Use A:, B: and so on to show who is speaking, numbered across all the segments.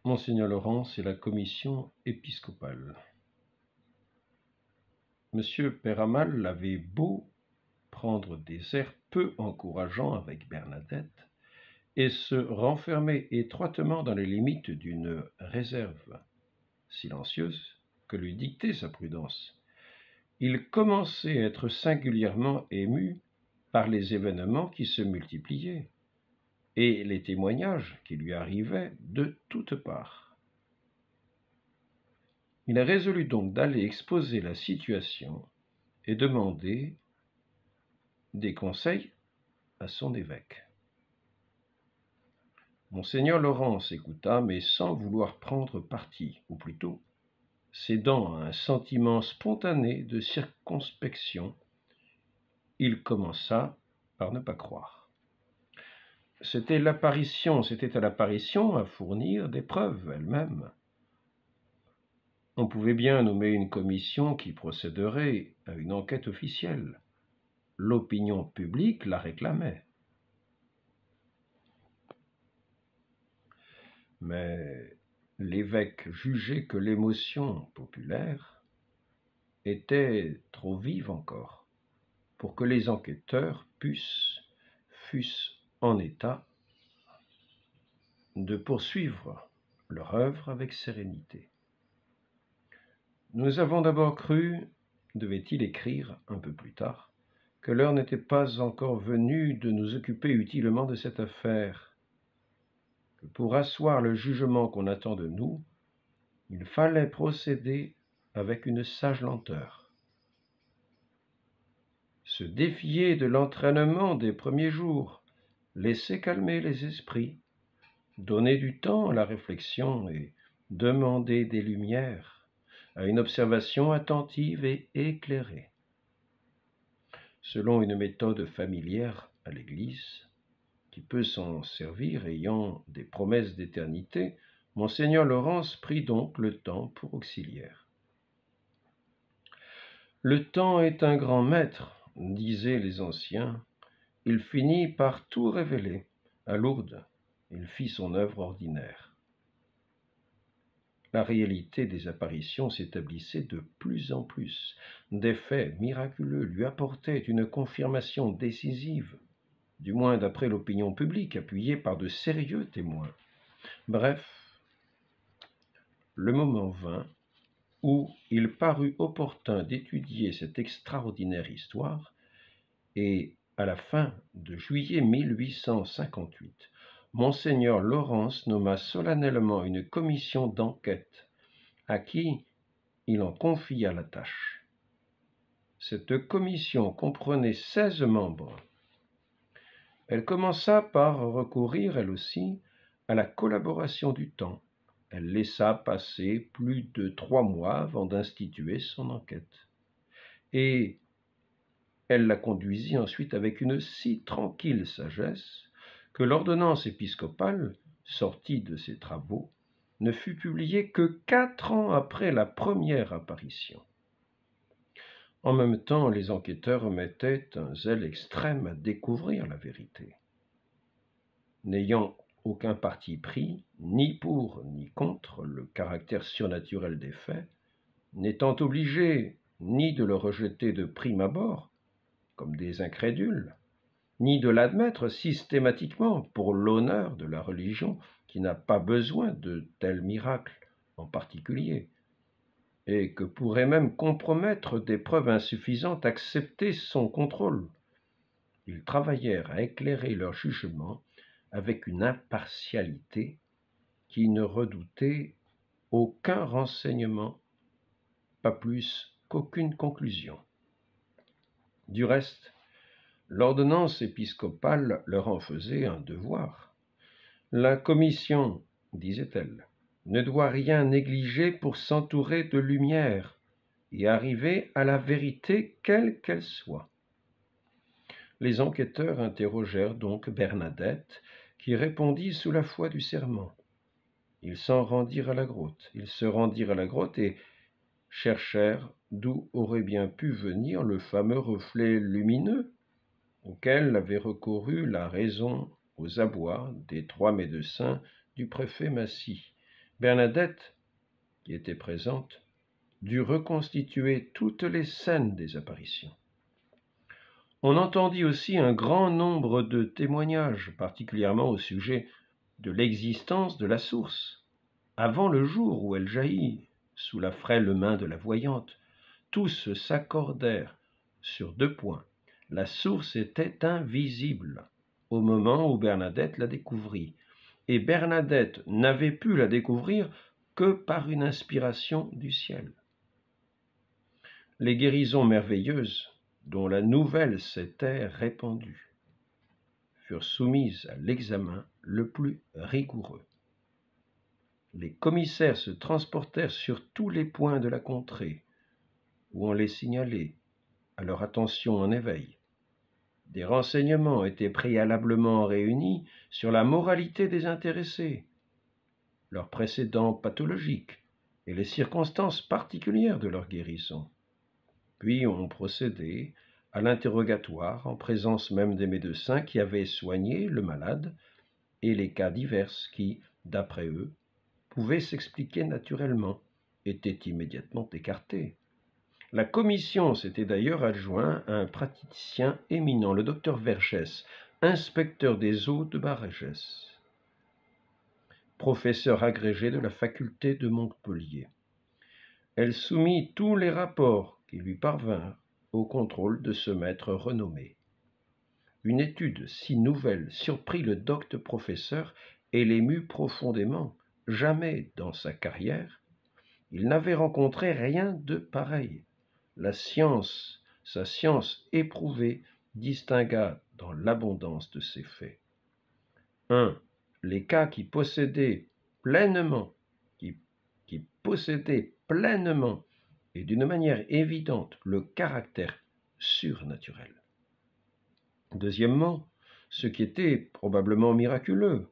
A: Monseigneur Laurence et la commission épiscopale. Monsieur Peyramale avait beau prendre des airs peu encourageants avec Bernadette et se renfermer étroitement dans les limites d'une réserve silencieuse que lui dictait sa prudence, il commençait à être singulièrement ému par les événements qui se multipliaient et les témoignages qui lui arrivaient de toutes parts. Il résolut donc d'aller exposer la situation et demander des conseils à son évêque. Monseigneur Laurence écouta, mais sans vouloir prendre parti, ou plutôt, cédant à un sentiment spontané de circonspection, il commença par ne pas croire. C'était à l'apparition à fournir des preuves elle-même. On pouvait bien nommer une commission qui procéderait à une enquête officielle. L'opinion publique la réclamait. Mais l'évêque jugeait que l'émotion populaire était trop vive encore pour que les enquêteurs fussent en état de poursuivre leur œuvre avec sérénité. Nous avons d'abord cru, devait-il écrire un peu plus tard, que l'heure n'était pas encore venue de nous occuper utilement de cette affaire, que pour asseoir le jugement qu'on attend de nous, il fallait procéder avec une sage lenteur. Se défier de l'entraînement des premiers jours, laisser calmer les esprits, donner du temps à la réflexion et demander des lumières à une observation attentive et éclairée. Selon une méthode familière à l'Église, qui peut s'en servir ayant des promesses d'éternité, Monseigneur Laurence prit donc le temps pour auxiliaire. Le temps est un grand maître, disaient les anciens. Il finit par tout révéler. À Lourdes, il fit son œuvre ordinaire. La réalité des apparitions s'établissait de plus en plus. Des faits miraculeux lui apportaient une confirmation décisive, du moins d'après l'opinion publique, appuyée par de sérieux témoins. Bref, le moment vint où il parut opportun d'étudier cette extraordinaire histoire, et à la fin de juillet 1858, Monseigneur Laurence nomma solennellement une commission d'enquête à qui il en confia la tâche. Cette commission comprenait 16 membres. Elle commença par recourir, elle aussi, à la collaboration du temps. Elle laissa passer plus de 3 mois avant d'instituer son enquête. Et elle la conduisit ensuite avec une si tranquille sagesse que l'ordonnance épiscopale, sortie de ses travaux, ne fut publiée que 4 ans après la première apparition. En même temps, les enquêteurs mettaient un zèle extrême à découvrir la vérité. N'ayant aucun parti pris, ni pour ni contre le caractère surnaturel des faits, n'étant obligés ni de le rejeter de prime abord, comme des incrédules, ni de l'admettre systématiquement pour l'honneur de la religion qui n'a pas besoin de tels miracles en particulier, et que pourrait même compromettre des preuves insuffisantes accepter son contrôle. Ils travaillèrent à éclairer leur jugement avec une impartialité qui ne redoutait aucun renseignement, pas plus qu'aucune conclusion. Du reste, l'ordonnance épiscopale leur en faisait un devoir. La commission, disait-elle, ne doit rien négliger pour s'entourer de lumière et arriver à la vérité quelle qu'elle soit. Les enquêteurs interrogèrent donc Bernadette, qui répondit sous la foi du serment. Ils se rendirent à la grotte et cherchèrent d'où aurait bien pu venir le fameux reflet lumineux auquel avait recouru la raison aux abois des 3 médecins du préfet Massy, Bernadette, qui était présente, dut reconstituer toutes les scènes des apparitions. On entendit aussi un grand nombre de témoignages, particulièrement au sujet de l'existence de la source. Avant le jour où elle jaillit, sous la frêle main de la voyante, tous s'accordèrent sur 2 points. La source était invisible au moment où Bernadette la découvrit, et Bernadette n'avait pu la découvrir que par une inspiration du ciel. Les guérisons merveilleuses, dont la nouvelle s'était répandue, furent soumises à l'examen le plus rigoureux. Les commissaires se transportèrent sur tous les points de la contrée, où on les signalait, à leur attention en éveil. Des renseignements étaient préalablement réunis sur la moralité des intéressés, leurs précédents pathologiques et les circonstances particulières de leur guérison. Puis on procédait à l'interrogatoire en présence même des médecins qui avaient soigné le malade et les cas divers qui, d'après eux, pouvaient s'expliquer naturellement, étaient immédiatement écartés. La commission s'était d'ailleurs adjoint un praticien éminent, le docteur Vergès, inspecteur des eaux de Bargès, professeur agrégé de la faculté de Montpellier. Elle soumit tous les rapports qui lui parvinrent au contrôle de ce maître renommé. Une étude si nouvelle surprit le docte professeur et l'émut profondément. Jamais dans sa carrière, il n'avait rencontré rien de pareil. Sa science éprouvée, distingua dans l'abondance de ses faits. 1. Les cas qui possédaient pleinement et d'une manière évidente le caractère surnaturel. Deuxièmement, ce qui était probablement miraculeux,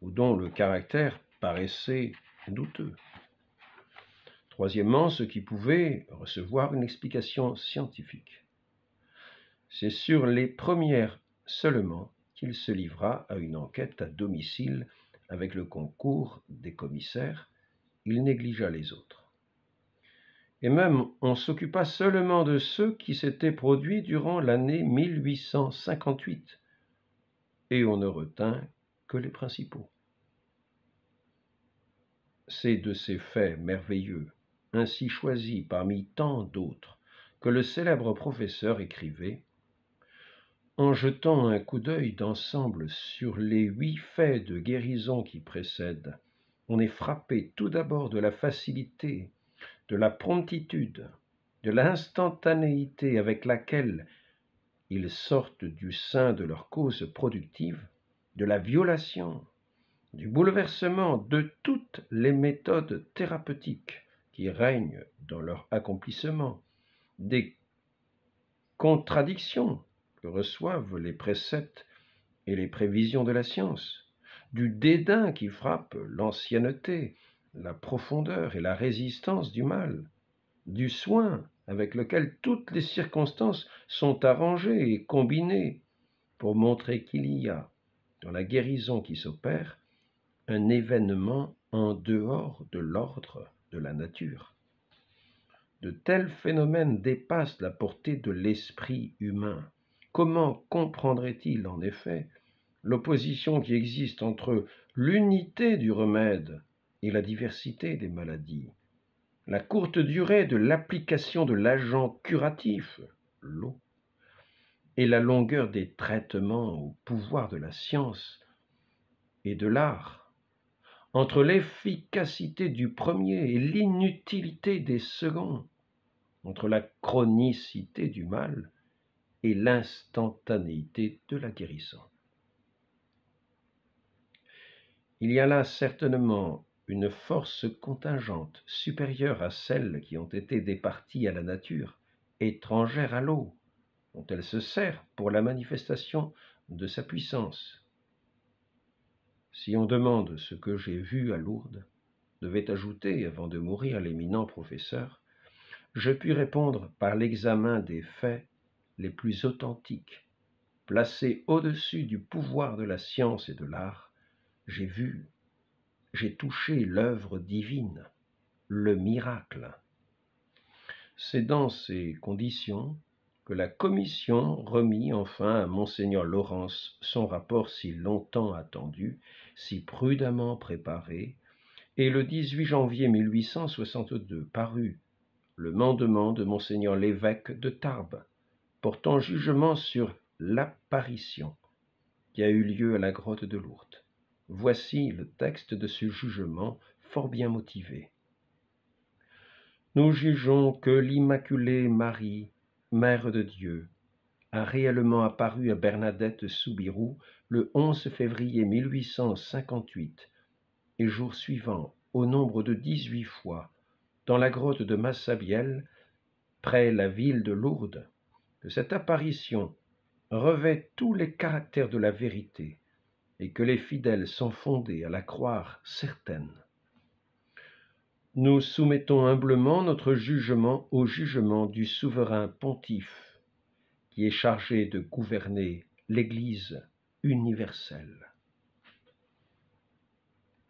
A: ou dont le caractère paraissait douteux. Troisièmement, ce qui pouvait recevoir une explication scientifique. C'est sur les premières seulement qu'il se livra à une enquête à domicile avec le concours des commissaires. Il négligea les autres. Et même on s'occupa seulement de ceux qui s'étaient produits durant l'année 1858, et on ne retint que les principaux. C'est de ces faits merveilleux, ainsi choisis parmi tant d'autres, que le célèbre professeur écrivait: en jetant un coup d'œil d'ensemble sur les 8 faits de guérison qui précèdent, on est frappé tout d'abord de la facilité, de la promptitude, de l'instantanéité avec laquelle ils sortent du sein de leur cause productive, de la violation, du bouleversement de toutes les méthodes thérapeutiques qui règnent dans leur accomplissement, des contradictions que reçoivent les préceptes et les prévisions de la science, du dédain qui frappe l'ancienneté, la profondeur et la résistance du mal, du soin avec lequel toutes les circonstances sont arrangées et combinées pour montrer qu'il y a, dans la guérison qui s'opère, un événement en dehors de l'ordre de la nature. De tels phénomènes dépassent la portée de l'esprit humain. Comment comprendrait-il en effet l'opposition qui existe entre l'unité du remède et la diversité des maladies, la courte durée de l'application de l'agent curatif, l'eau, et la longueur des traitements au pouvoir de la science et de l'art, entre l'efficacité du premier et l'inutilité des seconds, entre la chronicité du mal et l'instantanéité de la guérison. Il y a là certainement une force contingente supérieure à celles qui ont été départies à la nature, étrangère à l'eau, dont elle se sert pour la manifestation de sa puissance. Si on demande ce que j'ai vu à Lourdes, devait ajouter avant de mourir l'éminent professeur, je puis répondre par l'examen des faits les plus authentiques, placés au-dessus du pouvoir de la science et de l'art. J'ai vu j'ai touché l'œuvre divine, le miracle. C'est dans ces conditions que la commission remit enfin à Monseigneur Laurence son rapport si longtemps attendu, si prudemment préparé, et le 18 janvier 1862 parut le mandement de Monseigneur l'évêque de Tarbes, portant jugement sur l'apparition qui a eu lieu à la grotte de Lourdes. Voici le texte de ce jugement fort bien motivé. Nous jugeons que l'Immaculée Marie, Mère de Dieu, a réellement apparu à Bernadette Soubirous le 11 février 1858 et jour suivant, au nombre de 18 fois, dans la grotte de Massabielle, près la ville de Lourdes, que cette apparition revêt tous les caractères de la vérité et que les fidèles sont fondés à la croire certaine. Nous soumettons humblement notre jugement au jugement du souverain pontife qui est chargé de gouverner l'Église universelle.